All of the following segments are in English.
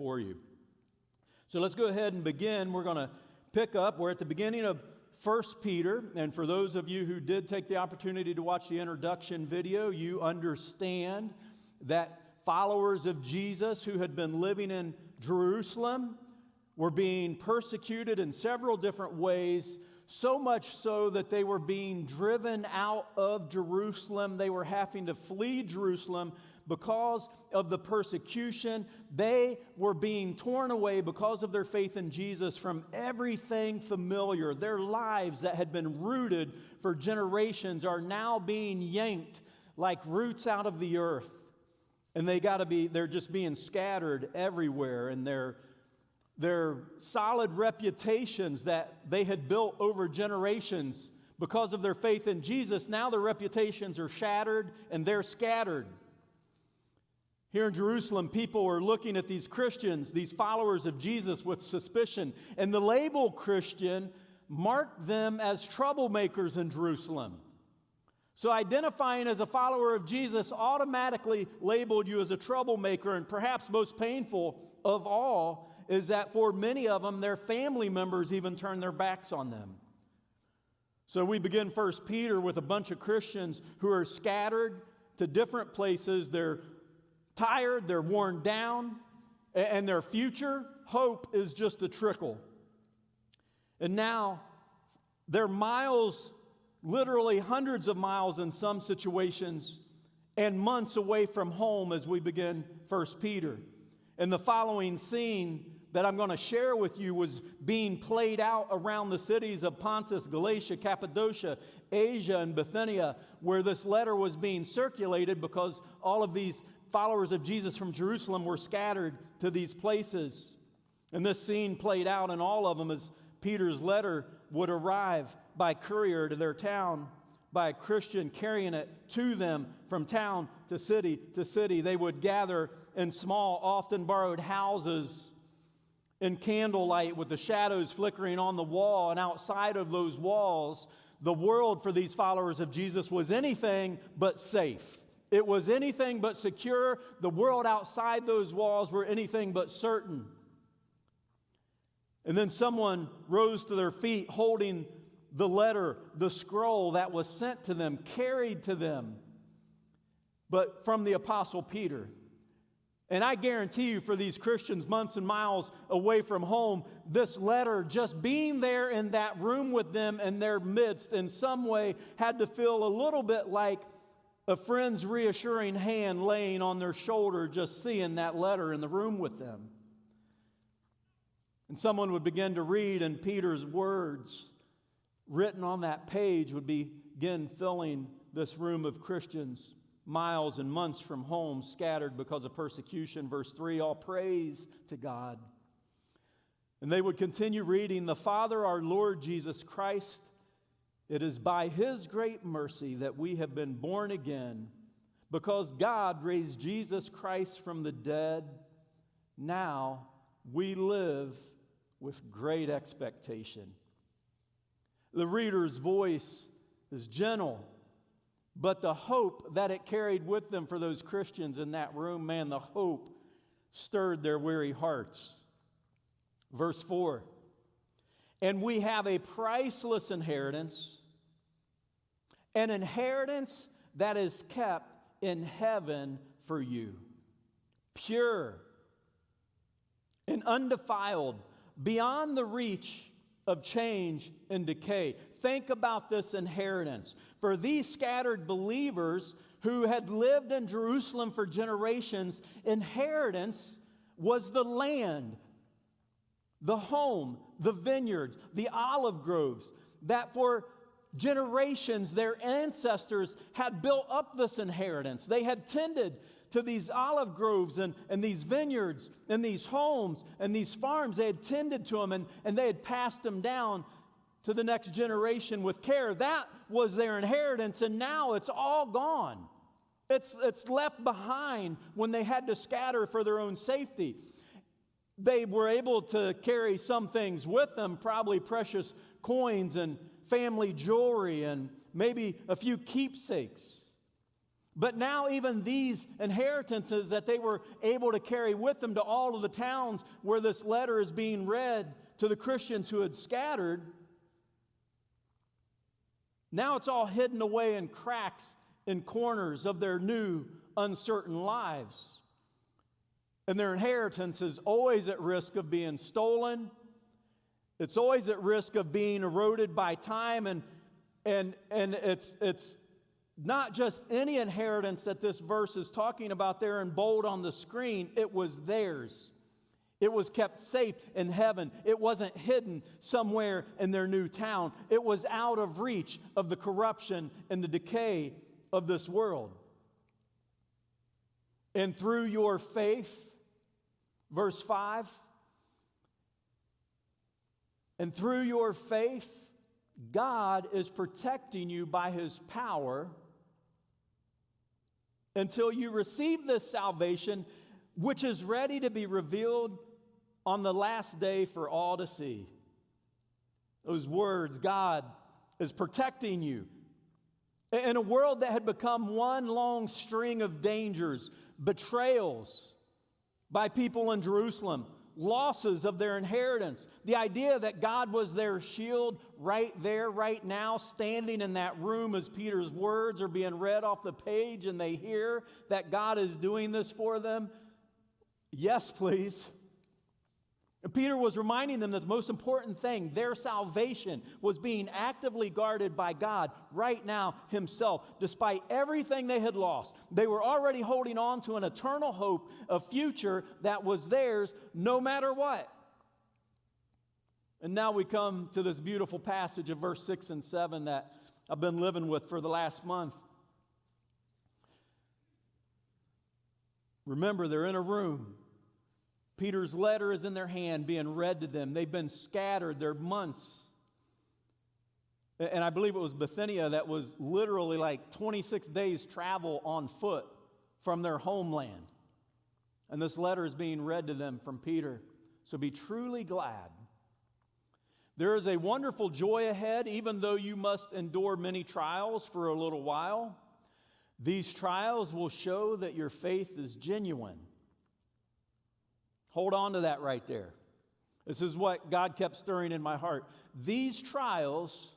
for you. So let's go ahead and begin. We're going to pick up. We're at the beginning of 1 Peter, and for those of you who did take the opportunity to watch the introduction video, you understand that followers of Jesus who had been living in Jerusalem were being persecuted in several different ways, so much so that they were being driven out of Jerusalem. They were having to flee Jerusalem because of the persecution. They were being torn away because of their faith in Jesus from everything familiar. Their lives that had been rooted for generations are now being yanked like roots out of the earth. And they're just being scattered everywhere, and their solid reputations that they had built over generations because of their faith in Jesus, now their reputations are shattered and they're scattered. Here in Jerusalem, people are looking at these Christians, these followers of Jesus, with suspicion. And the label Christian marked them as troublemakers in Jerusalem. So identifying as a follower of Jesus automatically labeled you as a troublemaker, and perhaps most painful of all is that for many of them, their family members even turned their backs on them. So we begin 1 Peter with a bunch of Christians who are scattered to different places. They're tired, they're worn down, and their future hope is just a trickle. And now they're miles, literally hundreds of miles in some situations, and months away from home as we begin 1 Peter. And the following scene that I'm going to share with you was being played out around the cities of Pontus, Galatia, Cappadocia, Asia, and Bithynia, where this letter was being circulated because all of these followers of Jesus from Jerusalem were scattered to these places. And this scene played out in all of them as Peter's letter would arrive by courier to their town, by a Christian carrying it to them from town to city to city. They would gather in small, often borrowed houses in candlelight with the shadows flickering on the wall, and outside of those walls, the world for these followers of Jesus was anything but safe. It was anything but secure. The world outside those walls were anything but certain. And then someone rose to their feet holding the letter, the scroll that was sent to them, carried to them, but from the Apostle Peter. And I guarantee you, for these Christians months and miles away from home, this letter, just being there in that room with them in their midst in some way, had to feel a little bit like a friend's reassuring hand laying on their shoulder, just seeing that letter in the room with them. And someone would begin to read, and Peter's words written on that page would begin filling this room of Christians miles and months from home, scattered because of persecution. Verse 3, all praise to God. And they would continue reading, the Father, our Lord Jesus Christ, it is by His great mercy that we have been born again, because God raised Jesus Christ from the dead. Now we live with great expectation. The reader's voice is gentle, but the hope that it carried with them for those Christians in that room, man, the hope stirred their weary hearts. Verse 4, and we have a priceless inheritance, an inheritance that is kept in heaven for you, pure and undefiled, beyond the reach of change and decay. Think about this inheritance. For these scattered believers who had lived in Jerusalem for generations, inheritance was the land, the home, the vineyards, the olive groves, that for generations their ancestors had built up this inheritance. They had tended to these olive groves and these vineyards and these homes and these farms. They had tended to them and they had passed them down to the next generation with care. That was their inheritance, and now it's all gone. It's left behind when they had to scatter for their own safety. They were able to carry some things with them, probably precious coins and family jewelry and maybe a few keepsakes. But now even these inheritances that they were able to carry with them to all of the towns where this letter is being read to the Christians who had scattered, now it's all hidden away in cracks and corners of their new, uncertain lives. And their inheritance is always at risk of being stolen. It's always at risk of being eroded by time. And it's not just any inheritance that this verse is talking about there in bold on the screen. It was theirs. It was kept safe in heaven. It wasn't hidden somewhere in their new town. It was out of reach of the corruption and the decay of this world. And through your faith, verse 5, and through your faith, God is protecting you by His power until you receive this salvation, which is ready to be revealed on the last day for all to see. Those words, God is protecting you. In a world that had become one long string of dangers, betrayals by people in Jerusalem, losses of their inheritance, the idea that God was their shield right there, right now, standing in that room as Peter's words are being read off the page and they hear that God is doing this for them. Yes, please. And Peter was reminding them that the most important thing, their salvation, was being actively guarded by God right now Himself. Despite everything they had lost, they were already holding on to an eternal hope, a future that was theirs no matter what. And now we come to this beautiful passage of verse 6 and 7 that I've been living with for the last month. Remember, they're in a room. Peter's letter is in their hand being read to them. They've been scattered. They're months. And I believe it was Bithynia that was literally like 26 days travel on foot from their homeland. And this letter is being read to them from Peter. So be truly glad. There is a wonderful joy ahead, even though you must endure many trials for a little while. These trials will show that your faith is genuine. Hold on to that right there. This is what God kept stirring in my heart. These trials,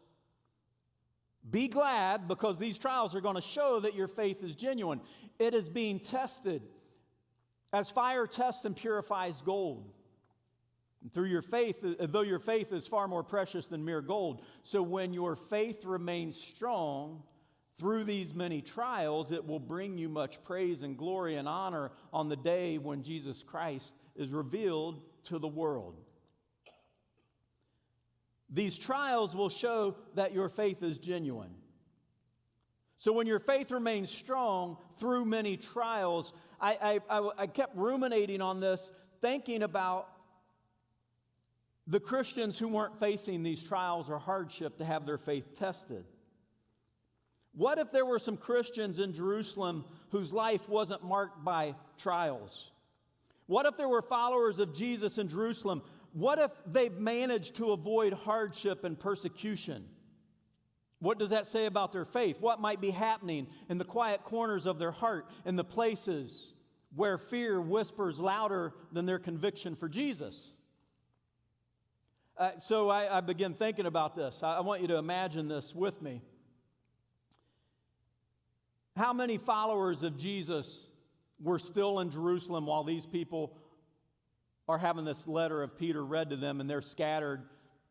be glad, because these trials are going to show that your faith is genuine. It is being tested as fire tests and purifies gold. And through your faith, though your faith is far more precious than mere gold. So when your faith remains strong through these many trials, it will bring you much praise and glory and honor on the day when Jesus Christ is revealed to the world. These trials will show that your faith is genuine. So when your faith remains strong through many trials, I kept ruminating on this, thinking about the Christians who weren't facing these trials or hardship to have their faith tested. What if there were some Christians in Jerusalem whose life wasn't marked by trials? What if there were followers of Jesus in Jerusalem? What if they managed to avoid hardship and persecution? What does that say about their faith? What might be happening in the quiet corners of their heart, in the places where fear whispers louder than their conviction for Jesus? So I began thinking about this. I want you to imagine this with me. How many followers of Jesus were still in Jerusalem while these people are having this letter of Peter read to them and they're scattered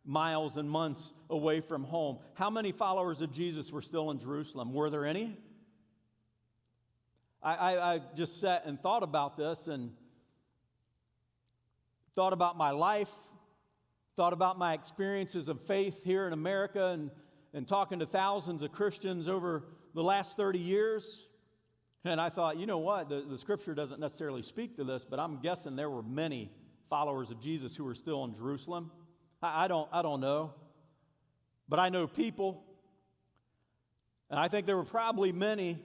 miles and months away from home? How many followers of Jesus were still in Jerusalem? Were there any? I just sat and thought about this and thought about my life, thought about my experiences of faith here in America and talking to thousands of Christians over the last 30 years. And I thought, you know what, the scripture doesn't necessarily speak to this, but I'm guessing there were many followers of Jesus who were still in Jerusalem. I don't know. But I know people. And I think there were probably many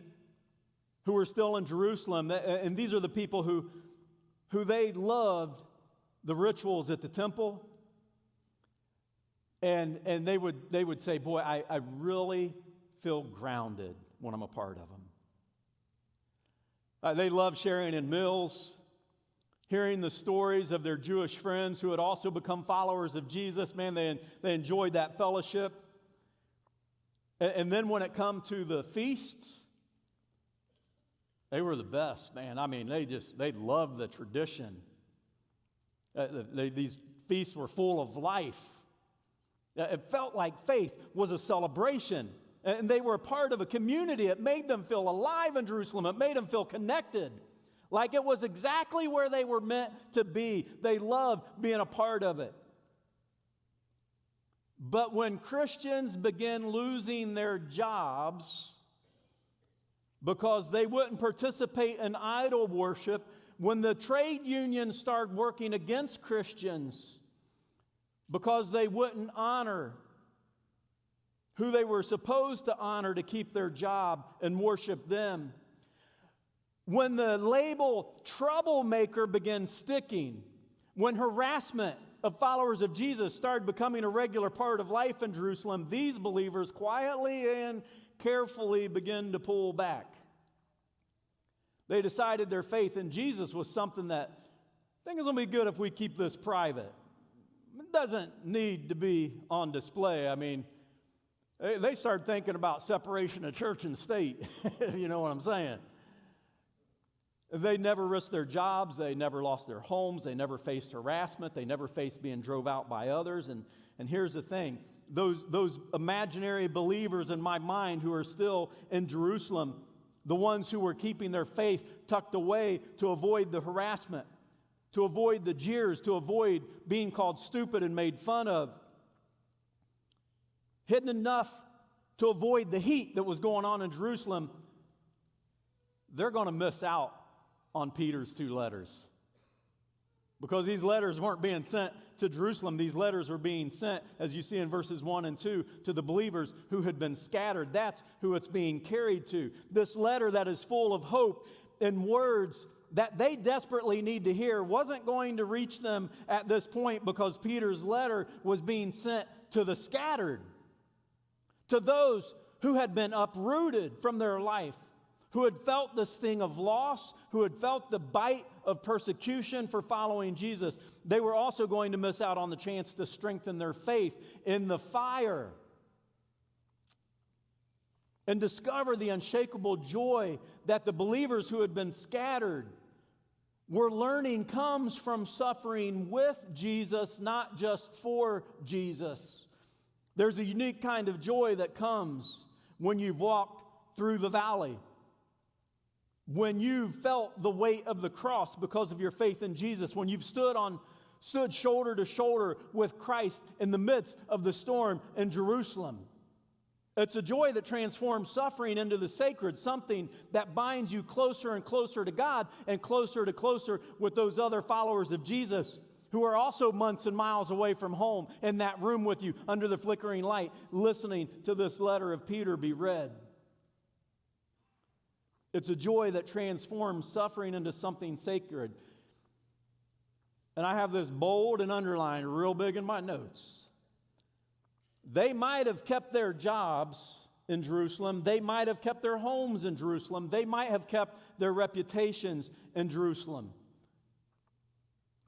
who were still in Jerusalem. And these are the people who they loved the rituals at the temple. And they would say, boy, I really feel grounded when I'm a part of them. They loved sharing in meals, hearing the stories of their Jewish friends who had also become followers of Jesus. Man, they enjoyed that fellowship. And then when it come to the feasts, they were the best, man. I mean, they loved the tradition. These feasts were full of life. It felt like faith was a celebration. And they were a part of a community. It made them feel alive in Jerusalem. It made them feel connected. Like it was exactly where they were meant to be. They loved being a part of it. But when Christians began losing their jobs because they wouldn't participate in idol worship, when the trade unions started working against Christians because they wouldn't honor who they were supposed to honor to keep their job and worship them, when the label troublemaker began sticking, when harassment of followers of Jesus started becoming a regular part of life in Jerusalem, these believers quietly and carefully began to pull back. They decided their faith in Jesus was something that I think is going to be good if we keep this private. It doesn't need to be on display. I mean, they started thinking about separation of church and state. You know what I'm saying? They never risked their jobs. They never lost their homes. They never faced harassment. They never faced being drove out by others. And here's the thing. Those imaginary believers in my mind who are still in Jerusalem, the ones who were keeping their faith tucked away to avoid the harassment, to avoid the jeers, to avoid being called stupid and made fun of, hidden enough to avoid the heat that was going on in Jerusalem, they're going to miss out on Peter's 2 letters. Because these letters weren't being sent to Jerusalem. These letters were being sent, as you see in verses 1 and 2, to the believers who had been scattered. That's who it's being carried to. This letter that is full of hope and words that they desperately need to hear wasn't going to reach them at this point, because Peter's letter was being sent to the scattered, to those who had been uprooted from their life, who had felt the sting of loss, who had felt the bite of persecution for following Jesus. They were also going to miss out on the chance to strengthen their faith in the fire and discover the unshakable joy that the believers who had been scattered were learning comes from suffering with Jesus, not just for Jesus. There's a unique kind of joy that comes when you've walked through the valley, when you've felt the weight of the cross because of your faith in Jesus, when you've stood shoulder to shoulder with Christ in the midst of the storm in Jerusalem. It's a joy that transforms suffering into the sacred, something that binds you closer and closer to God and closer with those other followers of Jesus who are also months and miles away from home in that room with you under the flickering light, listening to this letter of Peter be read. It's a joy that transforms suffering into something sacred. And I have this bold and underlined real big in my notes. They might have kept their jobs in Jerusalem. They might have kept their homes in Jerusalem. They might have kept their reputations in Jerusalem.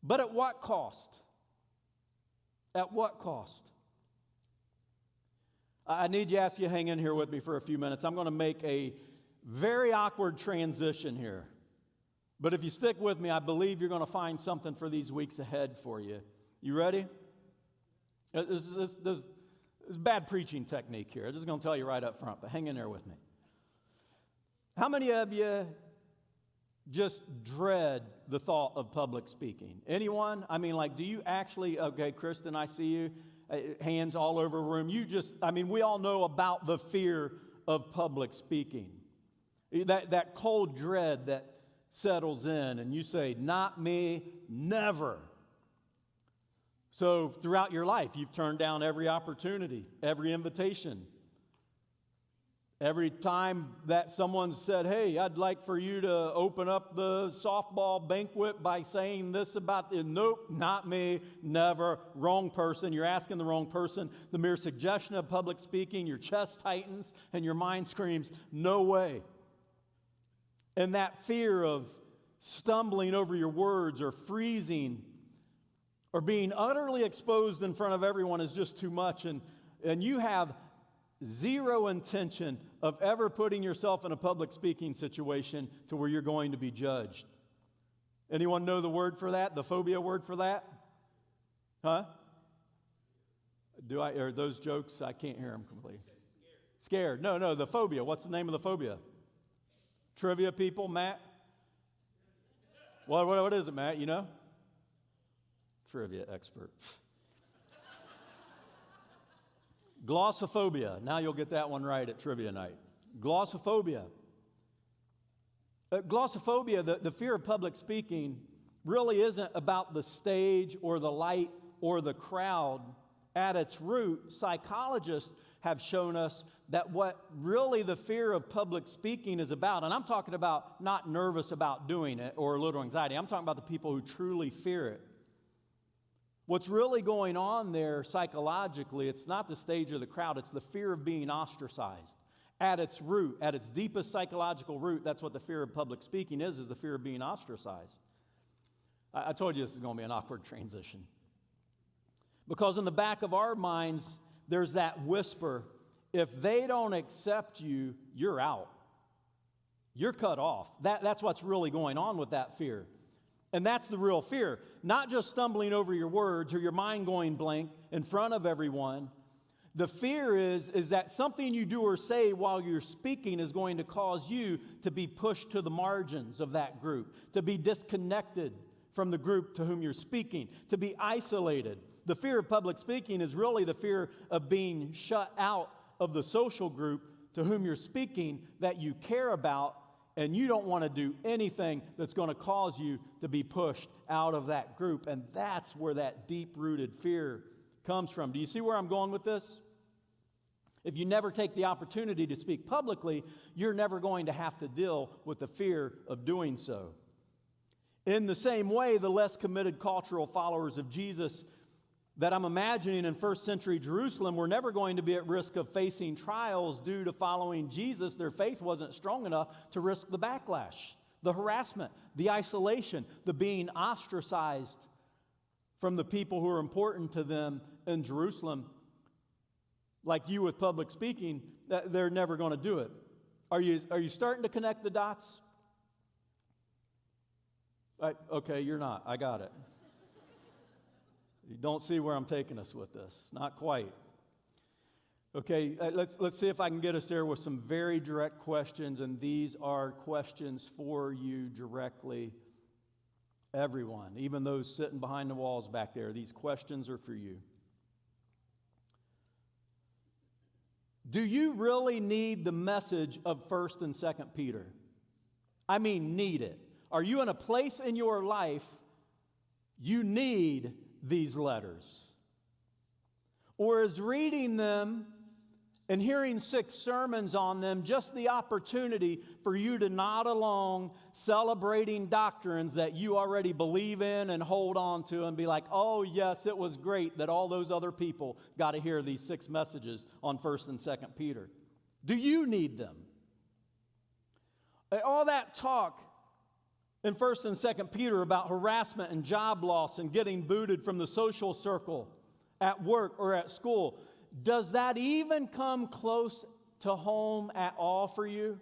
But at what cost? At what cost? I need you to ask you to hang in here with me for a few minutes. I'm going to make a very awkward transition here. But if you stick with me, I believe you're going to find something for these weeks ahead for you. You ready? This is bad preaching technique here. I'm just going to tell you right up front, but hang in there with me. How many of you just dread the thought of public speaking? Anyone? I mean, like, do you actually, okay, Kristen, I see you, hands all over the room. We all know about the fear of public speaking. That cold dread that settles in, and you say, not me, never. So throughout your life, you've turned down every opportunity, every invitation. Every time that someone said, hey, I'd like for you to open up the softball banquet by saying this about it. Nope, not me, never, wrong person. You're asking the wrong person. The mere suggestion of public speaking, your chest tightens and your mind screams, no way. And that fear of stumbling over your words or freezing or being utterly exposed in front of everyone is just too much. And you have zero intention of ever putting yourself in a public speaking situation to where you're going to be judged. Anyone know the word for that? The phobia word for that? Huh? Are those jokes? I can't hear them completely. Scared. No, the phobia. What's the name of the phobia? Trivia people, Matt? What is it, Matt? You know? Trivia expert. Glossophobia. Now you'll get that one right at trivia night. Glossophobia. Glossophobia, the fear of public speaking, really isn't about the stage or the light or the crowd. At its root, psychologists have shown us that what really the fear of public speaking is about, and I'm talking about not nervous about doing it or a little anxiety, I'm talking about the people who truly fear it. What's really going on there psychologically, it's not the stage or the crowd, it's the fear of being ostracized. At its root, at its deepest psychological root, that's what the fear of public speaking is the fear of being ostracized. I told you this is going to be an awkward transition. Because in the back of our minds, there's that whisper, if they don't accept you, you're out. You're cut off. That's what's really going on with that fear. And that's the real fear. Not just stumbling over your words or your mind going blank in front of everyone. The fear is that something you do or say while you're speaking is going to cause you to be pushed to the margins of that group, to be disconnected from the group to whom you're speaking, to be isolated. The fear of public speaking is really the fear of being shut out of the social group to whom you're speaking that you care about, and you don't want to do anything that's going to cause you to be pushed out of that group. And that's where that deep-rooted fear comes from. Do you see where I'm going with this? If you never take the opportunity to speak publicly, you're never going to have to deal with the fear of doing so. In the same way, the less committed cultural followers of Jesus that I'm imagining in first century Jerusalem were never going to be at risk of facing trials due to following Jesus. Their faith wasn't strong enough to risk the backlash, the harassment, the isolation, the being ostracized from the people who are important to them in Jerusalem. Like you with public speaking, they're never going to do it. Are you starting to connect the dots? Okay, you're not. I got it. You don't see where I'm taking us with this. Not quite. Okay, let's see if I can get us there with some very direct questions, and these are questions for you directly, everyone, even those sitting behind the walls back there. These questions are for you. Do you really need the message of 1st and 2nd Peter? I mean, need it. Are you in a place in your life you need these letters? Or is reading them and hearing 6 sermons on them just the opportunity for you to nod along celebrating doctrines that you already believe in and hold on to and be like, oh yes, it was great that all those other people got to hear these 6 messages on 1st and 2nd Peter? Do you need them? All that talk in 1st and 2nd Peter about harassment and job loss and getting booted from the social circle at work or at school, does that even come close to home at all for you?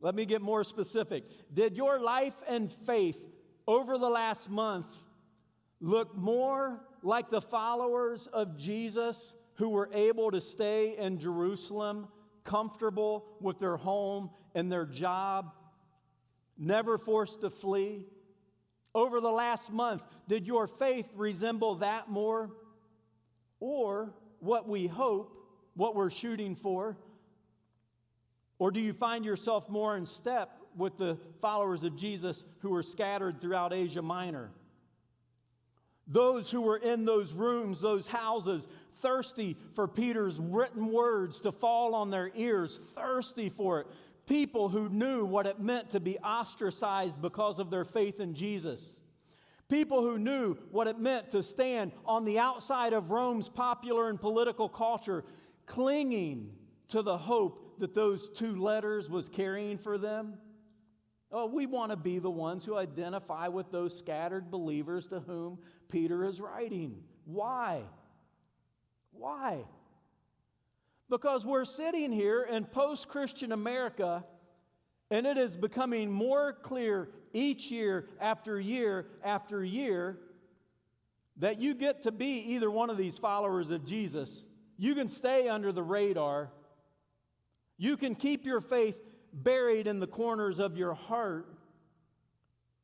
Let me get more specific. Did your life and faith over the last month look more like the followers of Jesus who were able to stay in Jerusalem, comfortable with their home and their job, never forced to flee? Over the last month, did your faith resemble that more? Or what we hope, what we're shooting for? Or do you find yourself more in step with the followers of Jesus who were scattered throughout Asia Minor? Those who were in those rooms, those houses, thirsty for Peter's written words to fall on their ears, thirsty for it. People who knew what it meant to be ostracized because of their faith in Jesus. People who knew what it meant to stand on the outside of Rome's popular and political culture, clinging to the hope that those two letters was carrying for them? Oh, we want to be the ones who identify with those scattered believers to whom Peter is writing. Why? Why? Because we're sitting here in post-Christian America, and it is becoming more clear each year after year after year that you get to be either one of these followers of Jesus. You can stay under the radar. You can keep your faith buried in the corners of your heart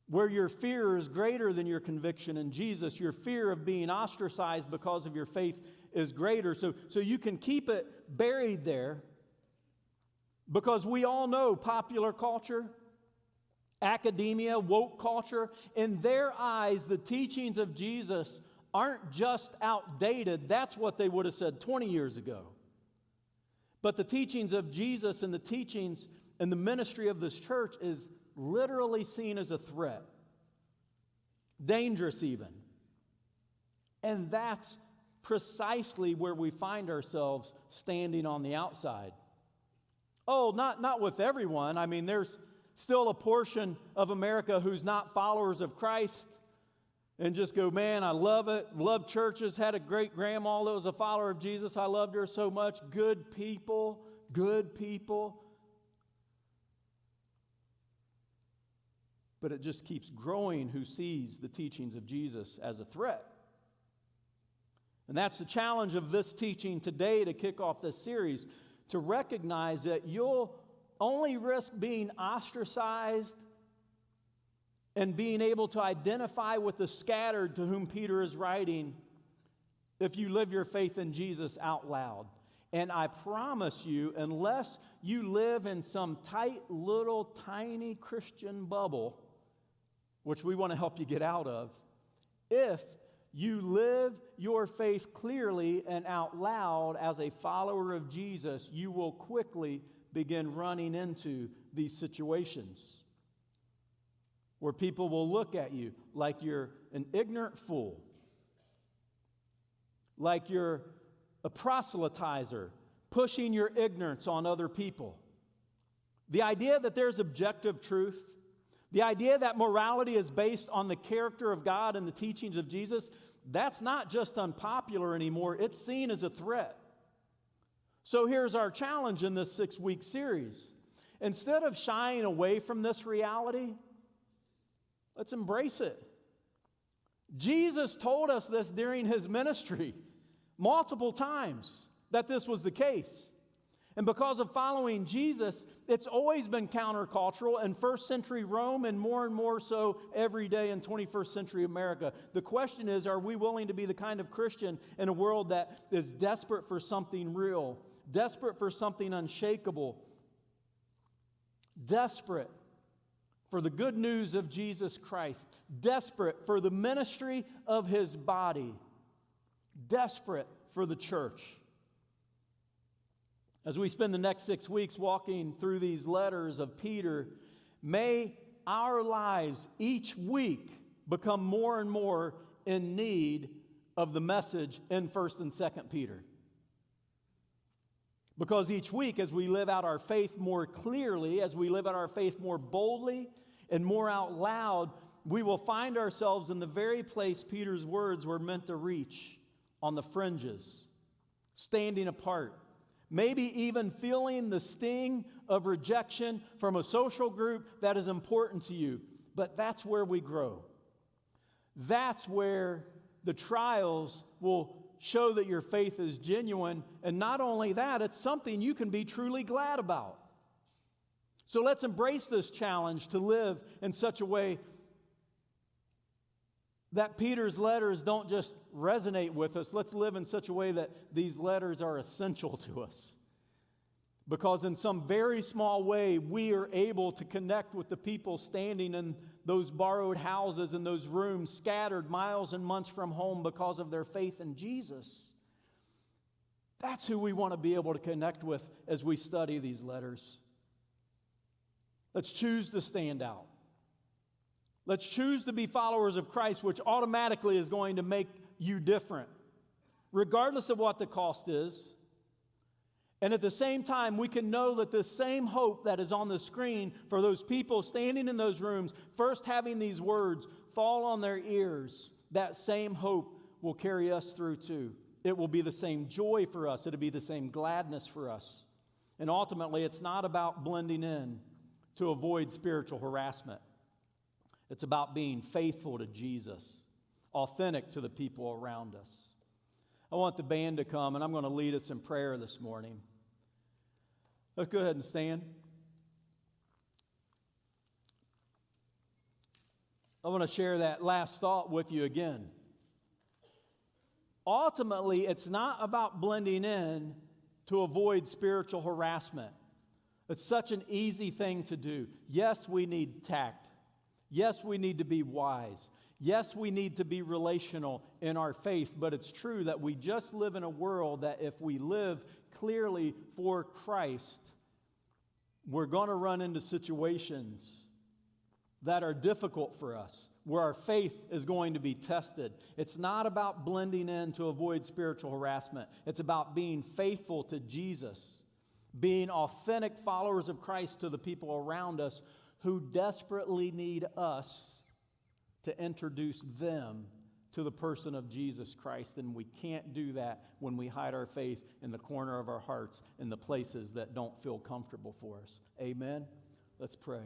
where your fear is greater than your conviction in Jesus. Your fear of being ostracized because of your faith is greater. So you can keep it buried there because we all know popular culture, academia, woke culture, in their eyes, the teachings of Jesus aren't just outdated. That's what they would have said 20 years ago. But the teachings of Jesus and the teachings and the ministry of this church is literally seen as a threat. Dangerous even. And that's precisely where we find ourselves standing on the outside. Oh, not with everyone. I mean, there's still a portion of America who's not followers of Christ and just go, man, I love it. Love churches. Had a great grandma that was a follower of Jesus. I loved her so much. Good people. Good people. But it just keeps growing who sees the teachings of Jesus as a threat. And that's the challenge of this teaching today to kick off this series, to recognize that you'll only risk being ostracized and being able to identify with the scattered to whom Peter is writing if you live your faith in Jesus out loud. And I promise you, unless you live in some tight little tiny Christian bubble, which we want to help you get out of, if you live your faith clearly and out loud as a follower of Jesus, you will quickly begin running into these situations where people will look at you like you're an ignorant fool, like you're a proselytizer, pushing your ignorance on other people. The idea that there's objective truth, the idea that morality is based on the character of God and the teachings of Jesus, that's not just unpopular anymore. It's seen as a threat. So here's our challenge in this 6-week series. Instead of shying away from this reality, let's embrace it. Jesus told us this during his ministry multiple times, that this was the case. And because of following Jesus, it's always been countercultural in first century Rome and more so every day in 21st century America. The question is, are we willing to be the kind of Christian in a world that is desperate for something real, desperate for something unshakable, desperate for the good news of Jesus Christ, desperate for the ministry of his body, desperate for the church? As we spend the next 6 weeks walking through these letters of Peter, may our lives each week become more and more in need of the message in 1st and 2nd Peter. Because each week, as we live out our faith more clearly, as we live out our faith more boldly and more out loud, we will find ourselves in the very place Peter's words were meant to reach, on the fringes, standing apart. Maybe even feeling the sting of rejection from a social group that is important to you. But that's where we grow. That's where the trials will show that your faith is genuine. And not only that, it's something you can be truly glad about. So let's embrace this challenge to live in such a way that Peter's letters don't just resonate with us. Let's live in such a way that these letters are essential to us. Because in some very small way, we are able to connect with the people standing in those borrowed houses and those rooms scattered miles and months from home because of their faith in Jesus. That's who we want to be able to connect with as we study these letters. Let's choose to stand out. Let's choose to be followers of Christ, which automatically is going to make you different, regardless of what the cost is. And at the same time, we can know that this same hope that is on the screen for those people standing in those rooms, first having these words fall on their ears, that same hope will carry us through too. It will be the same joy for us. It'll be the same gladness for us. And ultimately, it's not about blending in to avoid spiritual harassment. It's about being faithful to Jesus, authentic to the people around us. I want the band to come, and I'm going to lead us in prayer this morning. Let's go ahead and stand. I want to share that last thought with you again. Ultimately, it's not about blending in to avoid spiritual harassment. It's such an easy thing to do. Yes, we need tact. Yes, we need to be wise. Yes, we need to be relational in our faith, but it's true that we just live in a world that if we live clearly for Christ, we're going to run into situations that are difficult for us, where our faith is going to be tested. It's not about blending in to avoid spiritual harassment. It's about being faithful to Jesus, being authentic followers of Christ to the people around us who desperately need us to introduce them to the person of Jesus Christ. And we can't do that when we hide our faith in the corner of our hearts in the places that don't feel comfortable for us. Amen? Let's pray.